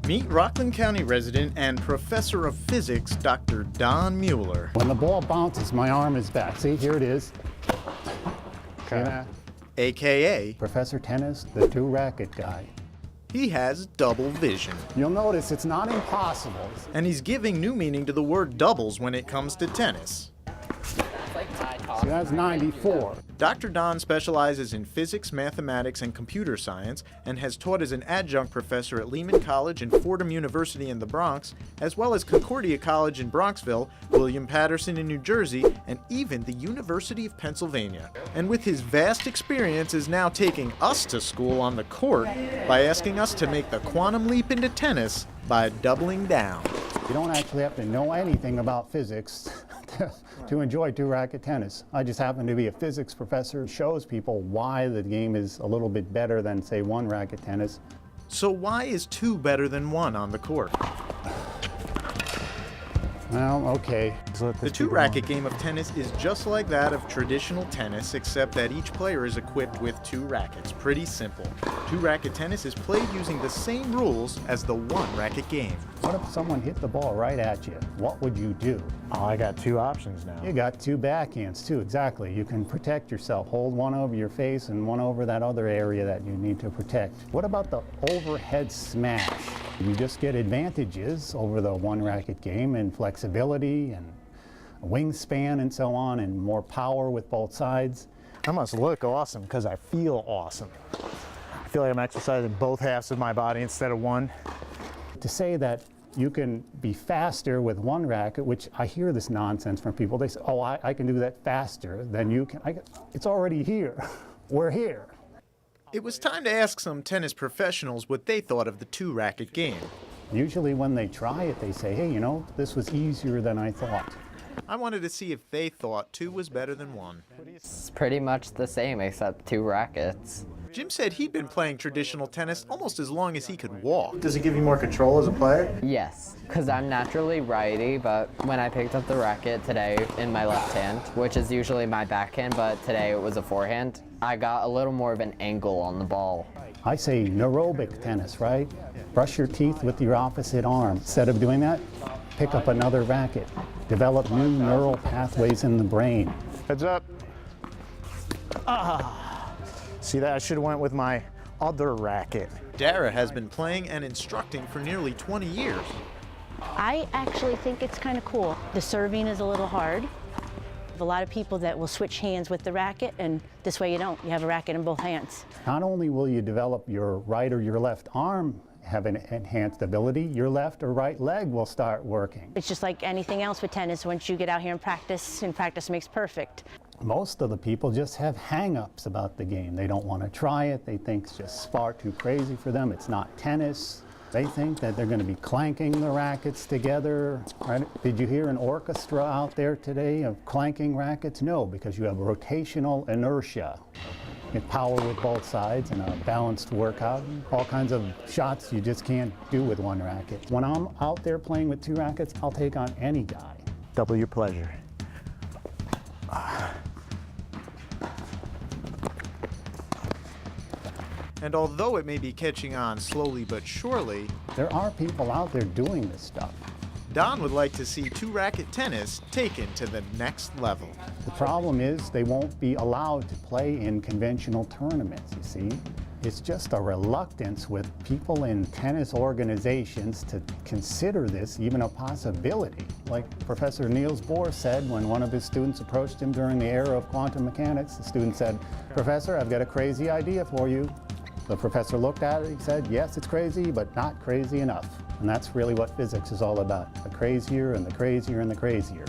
Meet Rockland County resident and professor of physics, Dr. Don Mueller. When the ball bounces, my arm is back. See, here it is. See that? AKA, Professor Tennis, the two-racket guy. he has double vision. You'll notice it's not impossible. And he's giving new meaning to the word doubles when it comes to tennis. See, that's 94. Dr. Don specializes in physics, mathematics, and computer science, and has taught as an adjunct professor at Lehman College and Fordham University in the Bronx, as well as Concordia College in Bronxville, William Patterson in New Jersey, and even the University of Pennsylvania. And with his vast experience is now taking us to school on the court by asking us to make the quantum leap into tennis by doubling down. You don't actually have to know anything about physics to enjoy two-racket tennis. I just happen to be a physics professor who shows people why the game is a little bit better than, say, one-racket tennis. So why is two better than one on the court? Well, okay. The two-racket game of tennis is just like that of traditional tennis, except that each player is equipped with two rackets. Pretty simple. Two-racket tennis is played using the same rules as the one-racket game. What if someone hit the ball right at you? What would you do? Oh, I got two options now. You got two backhands, too, exactly. You can protect yourself. Hold one over your face and one over that other area that you need to protect. What about the overhead smash? You just get advantages over the one-racket game and flexibility and wingspan and so on, and more power with both sides. I must look awesome because I feel awesome. I feel like I'm exercising both halves of my body instead of one. To say that you can be faster with one racket, which I hear this nonsense from people. They say, oh, I can do that faster than you can. It's already here. We're here. It was time to ask some tennis professionals what they thought of the two-racket game. Usually when they try it, they say, hey, you know, this was easier than I thought. I wanted to see if they thought two was better than one. It's pretty much the same except two rackets. Jim said he'd been playing traditional tennis almost as long as he could walk. Does it give you more control as a player? Yes, because I'm naturally righty, but when I picked up the racket today in my left hand, which is usually my backhand, but today it was a forehand, I got a little more of an angle on the ball. I say neurobic tennis, right? Brush your teeth with your opposite arm. Instead of doing that, pick up another racket. Develop new neural pathways in the brain. Heads up. See that? I should have went with my other racket. Dara has been playing and instructing for nearly 20 years. I actually think it's kind of cool. The serving is a little hard. A lot of people that will switch hands with the racket, and this way you don't. You have a racket in both hands. Not only will you develop your right or your left arm have an enhanced ability, your left or right leg will start working. It's just like anything else with tennis. Once you get out here and practice makes perfect. Most of the people just have hang-ups about the game. They don't want to try it. They think it's just far too crazy for them. It's not tennis. They think that they're going to be clanking the rackets together. Right? Did you hear an orchestra out there today of clanking rackets? No, because you have rotational inertia. You get power with both sides and a balanced workout. All kinds of shots you just can't do with one racket. When I'm out there playing with two rackets, I'll take on any guy. Double your pleasure. And although it may be catching on slowly but surely, There are people out there doing this stuff. Don would like to see two-racket tennis taken to the next level. The problem is they won't be allowed to play in conventional tournaments, you see. It's just a reluctance with people in tennis organizations to consider this even a possibility. Like Professor Niels Bohr said when one of his students approached him during the era of quantum mechanics, the student said, "Professor, I've got a crazy idea for you." The professor looked at it, he said, "Yes, it's crazy, but not crazy enough." And that's really what physics is all about, the crazier and the crazier and the crazier.